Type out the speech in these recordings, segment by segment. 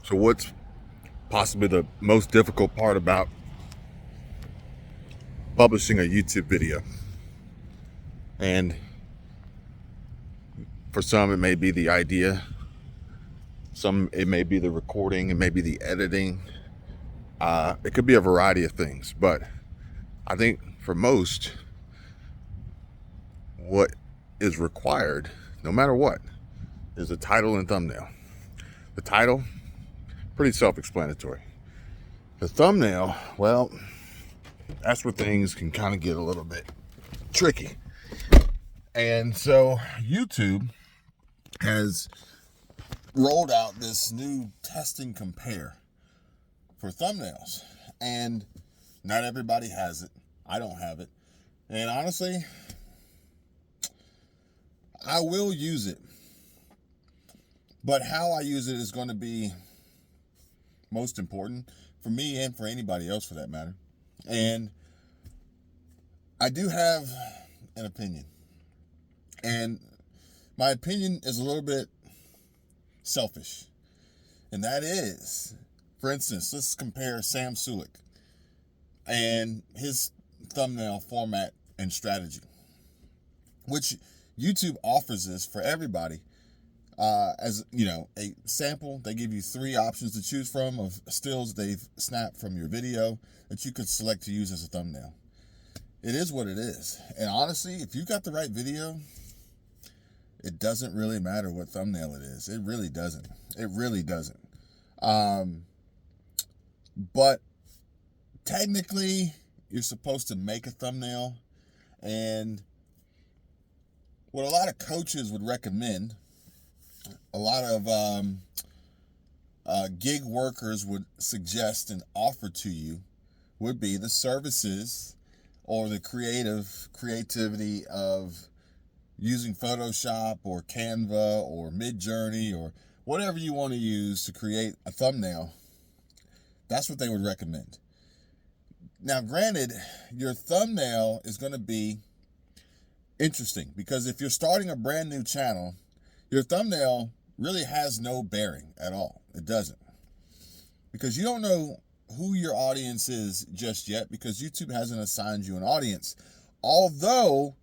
So what's possibly the most difficult part about publishing a YouTube video? And for some, it may be the idea. Some, it may be the recording. It may be the editing. It could be a variety of things. But I think for most, what is required, no matter what, is a title and thumbnail. The title, pretty self-explanatory. The thumbnail, well, that's where things can kind of get a little bit tricky. And so YouTube has rolled out this new test and compare for thumbnails. And not everybody has it. I don't have it. And honestly, I will use it. But how I use it is going to be most important for me and for anybody else for that matter. And I do have an opinion. And my opinion is a little bit selfish. And that is, for instance, let's compare Sam Sulek and his thumbnail format and strategy, which YouTube offers this for everybody. As you know, a sample, they give you 3 options to choose from of stills they've snapped from your video that you could select to use as a thumbnail. It is what it is. And honestly, if you got the right video, it doesn't really matter what thumbnail it is. It really doesn't. It really doesn't. But technically, you're supposed to make a thumbnail. And what a lot of coaches would recommend, a lot of gig workers would suggest and offer to you would be the services or the creativity of using Photoshop or Canva or Midjourney or whatever you want to use to create a thumbnail. That's what they would recommend. Now, granted, your thumbnail is going to be interesting because if you're starting a brand new channel, your thumbnail really has no bearing at all. It doesn't. Because you don't know who your audience is just yet because YouTube hasn't assigned you an audience. Although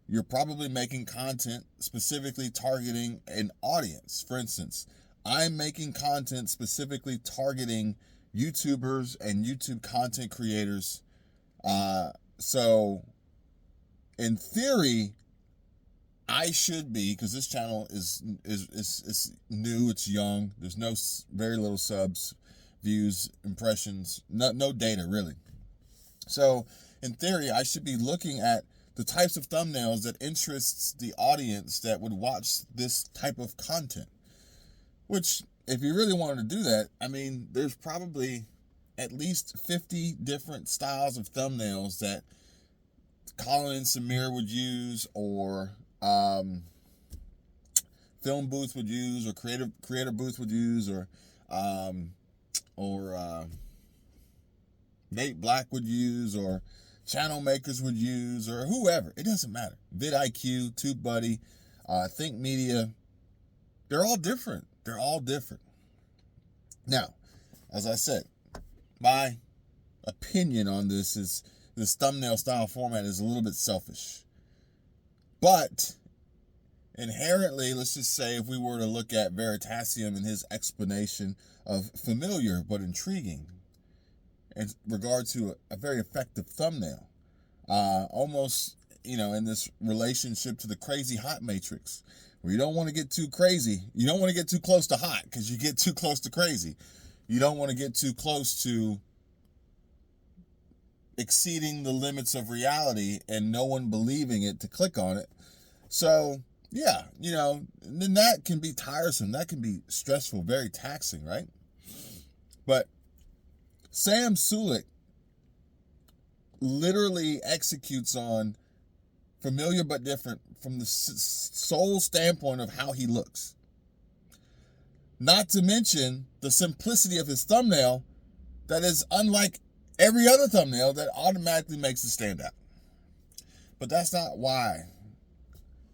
you're probably making content specifically targeting an audience. For instance, I'm making content specifically targeting YouTubers and YouTube content creators. So in theory, I should be, because this channel is new, it's young. There's very little subs, views, impressions, no data really. So in theory, I should be looking at the types of thumbnails that interests the audience that would watch this type of content. Which, if you really wanted to do that, I mean, there's probably at least 50 different styles of thumbnails that Colin and Samir would use, or Film Booth would use, or Creator Booth would use, or Nate Black would use, or channel makers would use, or whoever. It doesn't matter. vidIQ, TubeBuddy, Think Media. They're all different. They're all different. Now, as I said, my opinion on this is this thumbnail style format is a little bit selfish. But inherently, let's just say if we were to look at Veritasium and his explanation of familiar but intriguing in regard to a very effective thumbnail, almost, in this relationship to the crazy hot matrix, where you don't want to get too crazy. You don't want to get too close to hot because you get too close to crazy. You don't want to get too close to exceeding the limits of reality and no one believing it to click on it. So, yeah, then that can be tiresome. That can be stressful, very taxing, right? But Sam Sulek literally executes on familiar but different from the sole standpoint of how he looks. Not to mention the simplicity of his thumbnail that is unlike every other thumbnail that automatically makes it stand out. But that's not why,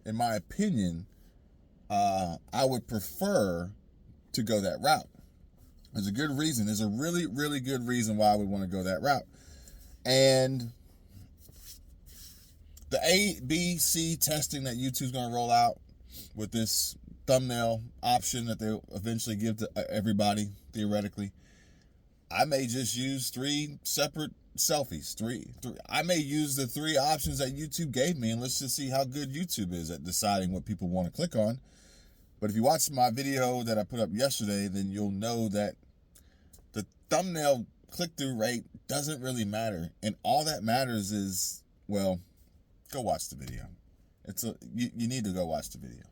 in my opinion, I would prefer to go that route. There's a good reason. There's a really, really good reason why we want to go that route. And the A/B/C testing that YouTube's going to roll out with this thumbnail option that they'll eventually give to everybody, theoretically, I may just use 3 separate selfies. Three. I may use the 3 options that YouTube gave me, and let's just see how good YouTube is at deciding what people want to click on. But if you watch my video that I put up yesterday, then you'll know that the thumbnail click-through rate doesn't really matter. And all that matters is, well, go watch the video. You need to go watch the video.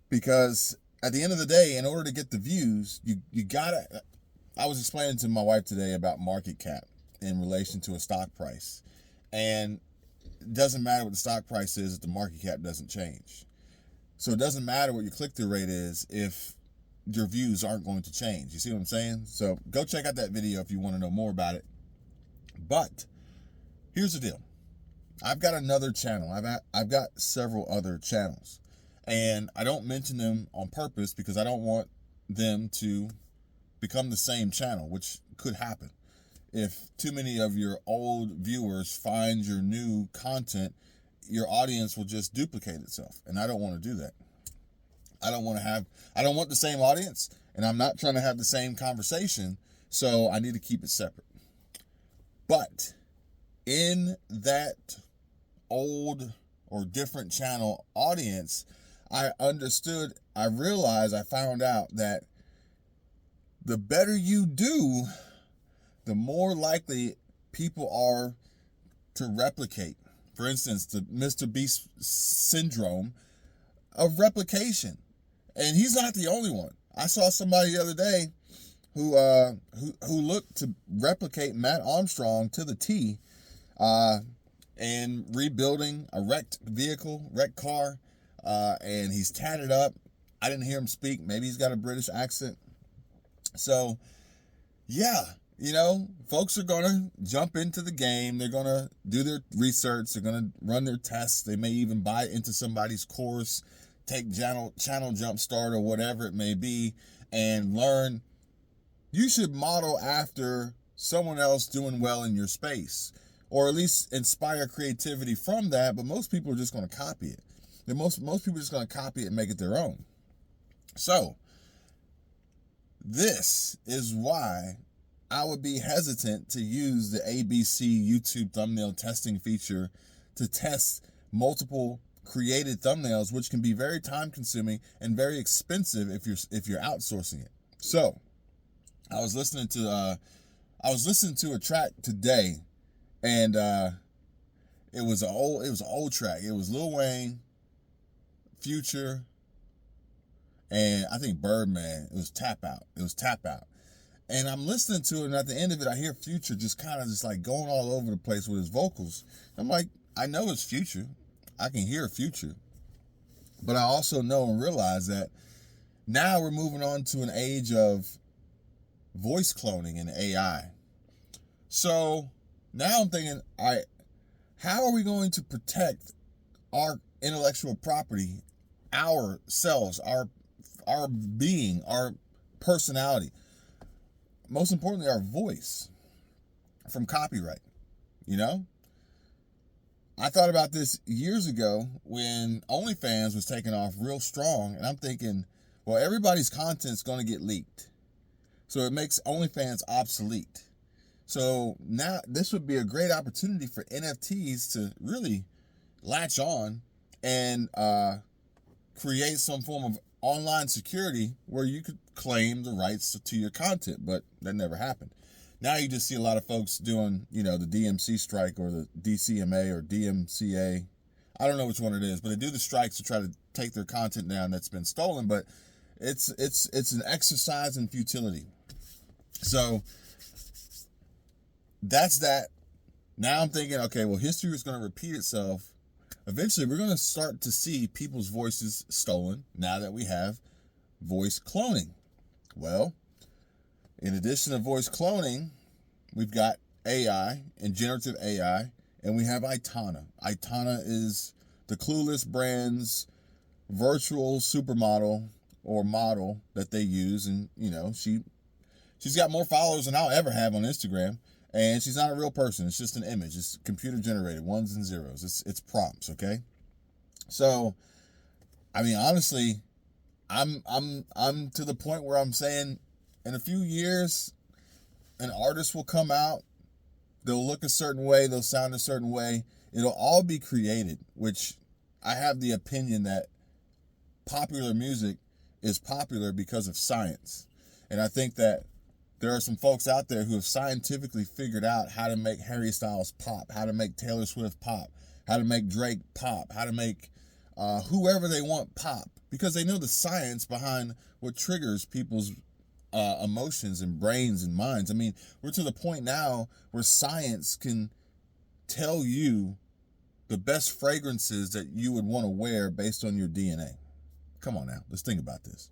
Because at the end of the day, in order to get the views, you gotta... I was explaining to my wife today about market cap in relation to a stock price. And it doesn't matter what the stock price is if the market cap doesn't change. So it doesn't matter what your click-through rate is if your views aren't going to change. You see what I'm saying? So go check out that video if you want to know more about it. But here's the deal. I've got another channel. I've got several other channels. And I don't mention them on purpose because I don't want them to become the same channel, which could happen. If too many of your old viewers find your new content, your audience will just duplicate itself. And I don't want to do that. I don't want the same audience, and I'm not trying to have the same conversation, so I need to keep it separate. But in that old or different channel audience, I realized, I found out that the better you do, the more likely people are to replicate. For instance, the Mr. Beast syndrome of replication. And he's not the only one. I saw somebody the other day who looked to replicate Matt Armstrong to the T, and rebuilding a wrecked car, and he's tatted up. I didn't hear him speak. Maybe he's got a British accent. So, yeah, folks are going to jump into the game. They're going to do their research. They're going to run their tests. They may even buy into somebody's course, take channel jump start or whatever it may be, and learn. You should model after someone else doing well in your space, or at least inspire creativity from that. But most people are just going to copy it. Most people are just going to copy it and make it their own. So this is why I would be hesitant to use the ABC YouTube thumbnail testing feature to test multiple created thumbnails, which can be very time consuming and very expensive if you're outsourcing it. So I was listening to a track today, and it was an old track. It was Lil Wayne, Future, and I think Birdman. It was Tap Out. And I'm listening to it, and at the end of it, I hear Future just kind of just like going all over the place with his vocals. I'm like, I know it's Future. I can hear Future. But I also know and realize that now we're moving on to an age of voice cloning and AI. So now I'm thinking, how are we going to protect our intellectual property, ourselves, our being, our personality? Most importantly, our voice from copyright. I thought about this years ago when OnlyFans was taking off real strong, and I'm thinking, well, everybody's content's going to get leaked. So it makes OnlyFans obsolete. So now this would be a great opportunity for NFTs to really latch on and create some form of online security where you could claim the rights to your content, but that never happened. Now you just see a lot of folks doing, the DMC strike or the DCMA or DMCA. I don't know which one it is, but they do the strikes to try to take their content down that's been stolen, but it's an exercise in futility. So that's that. Now I'm thinking, okay, well, history is going to repeat itself. Eventually, we're going to start to see people's voices stolen now that we have voice cloning. Well, in addition to voice cloning, we've got AI and generative AI, and we have Itana. Itana is the Clueless brand's virtual supermodel or model that they use, and, she She's got more followers than I'll ever have on Instagram, and she's not a real person. It's just an image. It's computer generated, ones and zeros. It's prompts, okay? So, I mean, honestly, I'm to the point where I'm saying in a few years, an artist will come out. They'll look a certain way. They'll sound a certain way. It'll all be created, which I have the opinion that popular music is popular because of science. And I think that there are some folks out there who have scientifically figured out how to make Harry Styles pop, how to make Taylor Swift pop, how to make Drake pop, how to make whoever they want pop, because they know the science behind what triggers people's emotions and brains and minds. I mean, we're to the point now where science can tell you the best fragrances that you would want to wear based on your DNA. Come on now, let's think about this.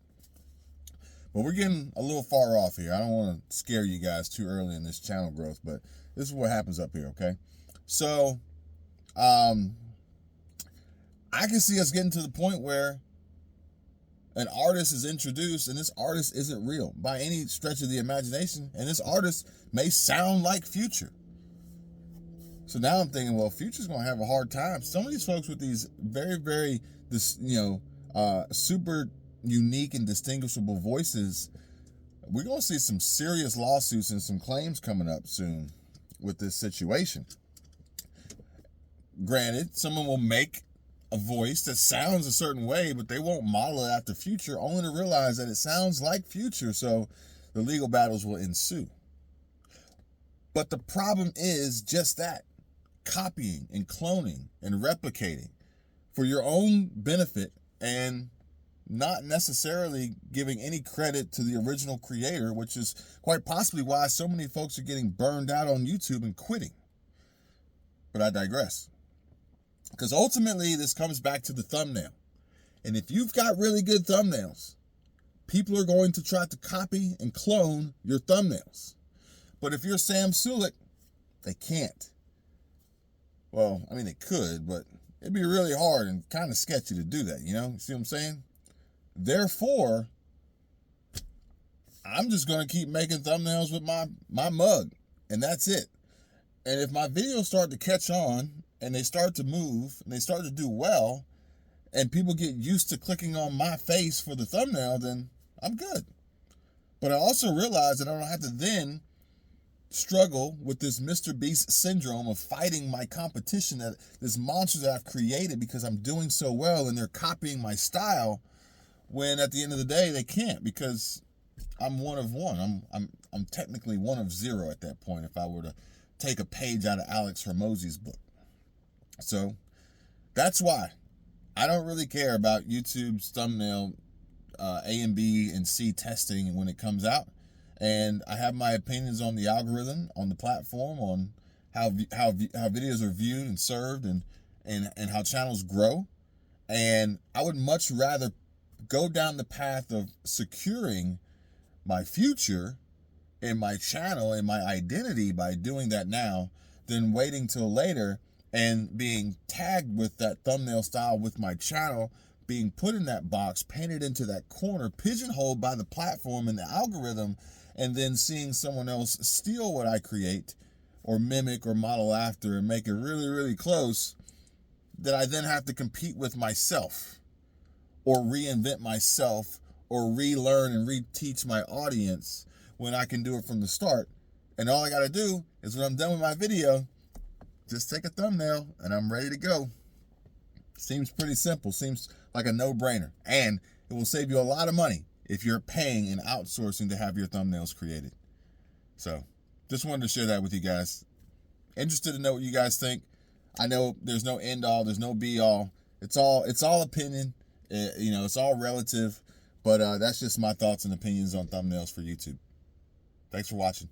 But we're getting a little far off here. I don't want to scare you guys too early in this channel growth, but this is what happens up here, okay? So, I can see us getting to the point where an artist is introduced and this artist isn't real by any stretch of the imagination, and this artist may sound like Future. So now I'm thinking, well, Future's going to have a hard time. Some of these folks with these very, very, super unique and distinguishable voices, we're going to see some serious lawsuits and some claims coming up soon with this situation. Granted, someone will make a voice that sounds a certain way, but they won't model it after Future, only to realize that it sounds like Future, so the legal battles will ensue. But the problem is just that, copying and cloning and replicating for your own benefit and not necessarily giving any credit to the original creator, which is quite possibly why so many folks are getting burned out on YouTube and quitting. But I digress. Because ultimately, this comes back to the thumbnail. And if you've got really good thumbnails, people are going to try to copy and clone your thumbnails. But if you're Sam Sulek, they can't. Well, I mean, they could, but it'd be really hard and kind of sketchy to do that, you know? You see what I'm saying? Therefore, I'm just going to keep making thumbnails with my mug, and that's it. And if my videos start to catch on, and they start to move, and they start to do well, and people get used to clicking on my face for the thumbnail, then I'm good. But I also realize that I don't have to then struggle with this Mr. Beast syndrome of fighting my competition, that this monster that I've created because I'm doing so well and they're copying my style, when at the end of the day they can't, because I'm one of one. I'm technically one of zero at that point if I were to take a page out of Alex Hormozy's book. So that's why I don't really care about YouTube's thumbnail A and B and C testing when it comes out. And I have my opinions on the algorithm, on the platform, on how videos are viewed and served, and how channels grow. And I would much rather go down the path of securing my future and my channel and my identity by doing that now than waiting till later and being tagged with that thumbnail style with my channel, being put in that box, painted into that corner, pigeonholed by the platform and the algorithm, and then seeing someone else steal what I create or mimic or model after and make it really, really close, that I then have to compete with myself or reinvent myself or relearn and reteach my audience when I can do it from the start. And all I got to do is when I'm done with my video, just take a thumbnail and I'm ready to go. Seems pretty simple. Seems like a no-brainer. And it will save you a lot of money if you're paying and outsourcing to have your thumbnails created. So just wanted to share that with you guys. Interested to know what you guys think. I know there's no end all, there's no be all. It's all opinion. It's all relative. But that's just my thoughts and opinions on thumbnails for YouTube. Thanks for watching.